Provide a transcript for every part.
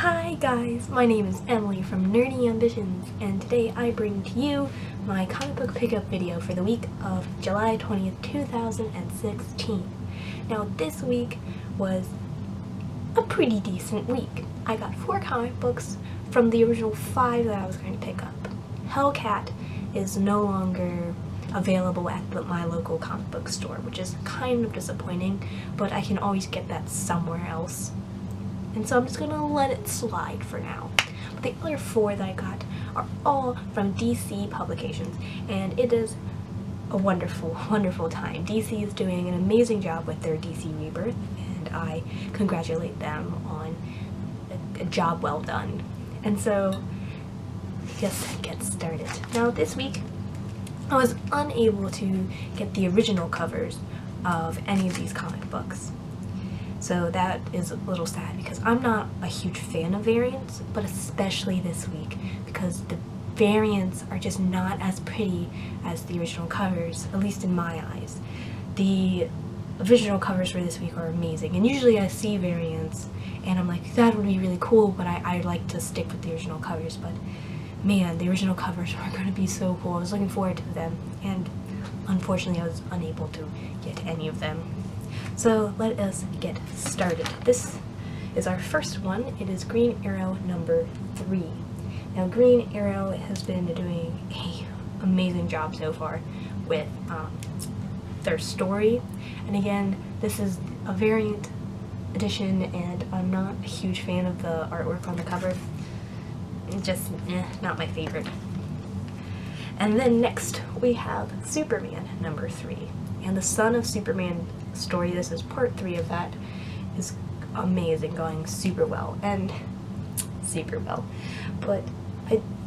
Hi guys, my name is Emily from Nerdy Ambitions, and today I bring to you my comic book pickup video for the week of July 20th, 2016. Now this week was a pretty decent week. I got 4 comic books from the original 5 that I was going to pick up. Hellcat is no longer available at my local comic book store, which is kind of disappointing, but I can always get that somewhere else. And so I'm just gonna let it slide for now. But the other 4 that I got are all from DC publications, and it is a wonderful, wonderful time. DC is doing an amazing job with their DC Rebirth, and I congratulate them on a job well done. And so, just get started. Now this week, I was unable to get the original covers of any of these comic books. So that is a little sad because I'm not a huge fan of variants, but especially this week because the variants are just not as pretty as the original covers, at least in my eyes. The original covers for this week are amazing, and usually I see variants and I'm like, that would be really cool, but I like to stick with the original covers. But man, the original covers are going to be so cool. I was looking forward to them, and unfortunately I was unable to get any of them. So let us get started. This is our first one. It is Green Arrow number 3. Now Green Arrow has been doing an amazing job so far with their story. And again, this is a variant edition, and I'm not a huge fan of the artwork on the cover. Just not my favorite. And then next we have Superman number 3. And the Son of Superman story, this is part 3 of that, is amazing, going super well. But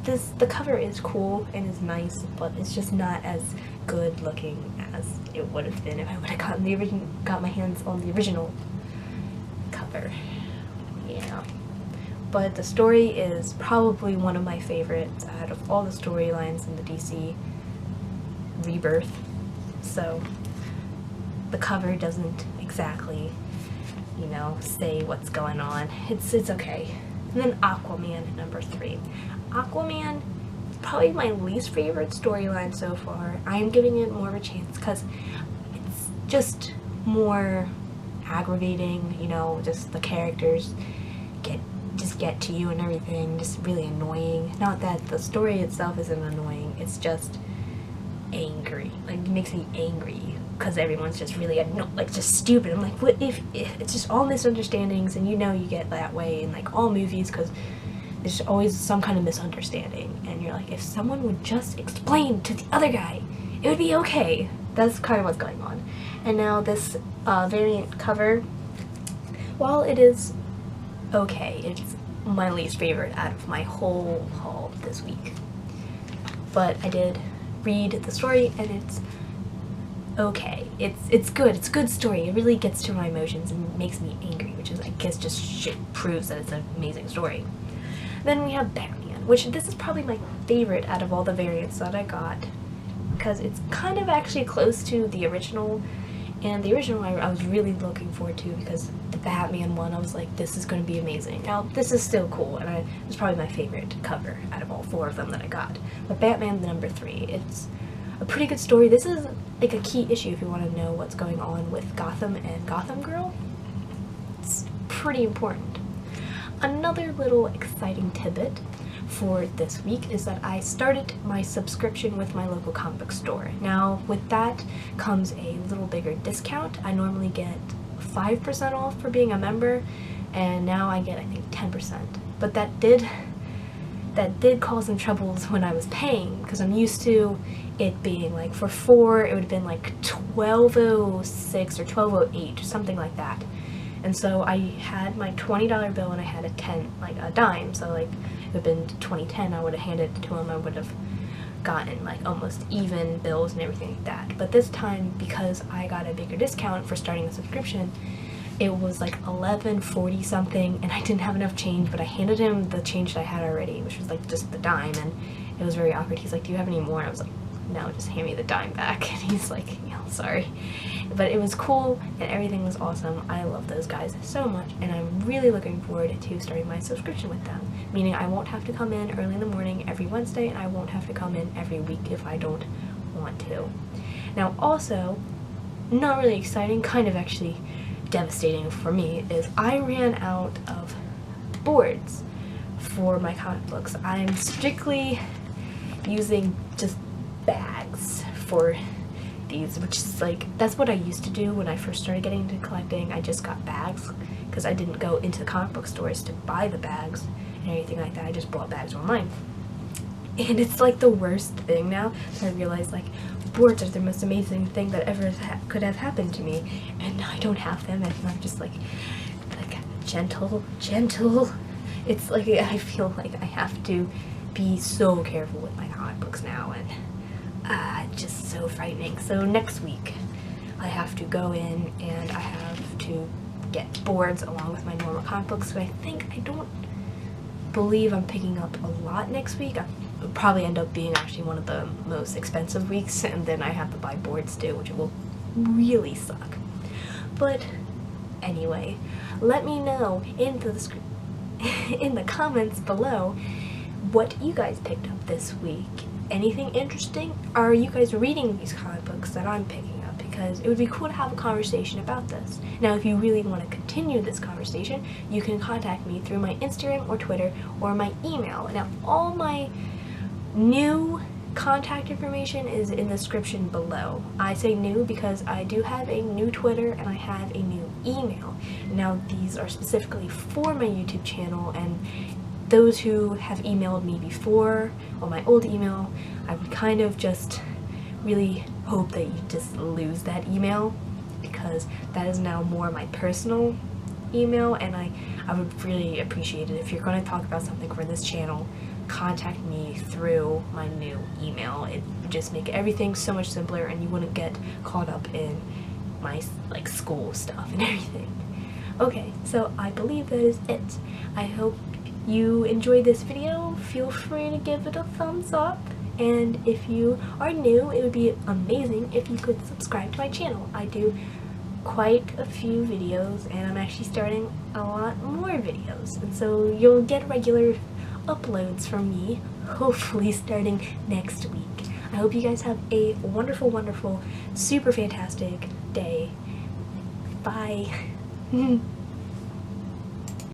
the cover is cool and is nice, but it's just not as good looking as it would have been if I would have got my hands on the original cover. Yeah. But the story is probably one of my favorites out of all the storylines in the DC Rebirth. So the cover doesn't exactly, say what's going on. It's okay. And then Aquaman number 3. Aquaman is probably my least favorite storyline so far. I am giving it more of a chance because it's just more aggravating, just the characters get to you and everything, just really annoying. Not that the story itself isn't annoying, it's just angry. Like, it makes me angry because everyone's just really just stupid. I'm like, what if it's just all misunderstandings, and you get that way in like all movies because there's always some kind of misunderstanding, and you're like, if someone would just explain to the other guy, it would be okay. That's kind of what's going on. And now this variant cover, while it is okay, it's my least favorite out of my whole haul this week. But I did read the story, and it's okay. It's good. It's a good story. It really gets to my emotions and makes me angry, which is, I guess, just proves that it's an amazing story. Then we have Batman, which this is probably my favorite out of all the variants that I got, because it's kind of actually close to the original. And the original I was really looking forward to, because the Batman one, I was like, this is going to be amazing. Now, this is still cool, and it's probably my favorite cover out of all 4 of them that I got. But Batman number 3, it's a pretty good story. This is like a key issue if you want to know what's going on with Gotham and Gotham Girl. It's pretty important. Another little exciting tidbit for this week is that I started my subscription with my local comic book store. Now with that comes a little bigger discount. I normally get 5% off for being a member, and now I get, I think, 10%. But that did cause some troubles when I was paying, because I'm used to it being like, for 4 it would have been like $12.06 or $12.08 or something like that. And so I had my $20 bill and I had a dime, so like it would have been $20.10. I would have handed it to him. I would have gotten like almost even bills and everything like that. But this time, because I got a bigger discount for starting the subscription, it was like $11.40 something, and I didn't have enough change, but I handed him the change that I had already, which was like just the dime, and it was very awkward. He's like, do you have any more? And I was like, now just hand me the dime back. And he's like, yeah, sorry. But it was cool and everything was awesome. I love those guys so much, and I'm really looking forward to starting my subscription with them. Meaning I won't have to come in early in the morning every Wednesday, and I won't have to come in every week if I don't want to. Now also, not really exciting, kind of actually devastating for me, is I ran out of boards for my comic books. I'm strictly using just bags for these, which is like, that's what I used to do when I first started getting into collecting. I just got bags because I didn't go into the comic book stores to buy the bags and anything like that. I just bought bags online. And it's like the worst thing now that I realize, like, boards are the most amazing thing that ever could have happened to me, and now I don't have them, and I'm just like gentle. It's like I feel like I have to be so careful with my comic books now, and just so frightening. So next week I have to go in and I have to get boards along with my normal comic books. So I don't believe I'm picking up a lot next week. It'll probably end up being actually one of the most expensive weeks, and then I have to buy boards too, which will really suck. But anyway, let me know in the comments below what you guys picked up this week. Anything interesting? Are you guys reading these comic books that I'm picking up? Because it would be cool to have a conversation about this. Now, if you really want to continue this conversation, you can contact me through my Instagram or Twitter or my email. Now, all my new contact information is in the description below. I say new because I do have a new Twitter and I have a new email. Now, these are specifically for my YouTube channel, and those who have emailed me before, or my old email, I would kind of just really hope that you just lose that email, because that is now more my personal email, and I would really appreciate it if you're going to talk about something for this channel, contact me through my new email. It would just make everything so much simpler, and you wouldn't get caught up in my like school stuff and everything. Okay, so I believe that is it. I hope you enjoyed this video. Feel free to give it a thumbs up, and if you are new, it would be amazing if you could subscribe to my channel. I do quite a few videos, and I'm actually starting a lot more videos, and so you'll get regular uploads from me, hopefully starting next week. I hope you guys have a wonderful, wonderful, super fantastic day. Bye.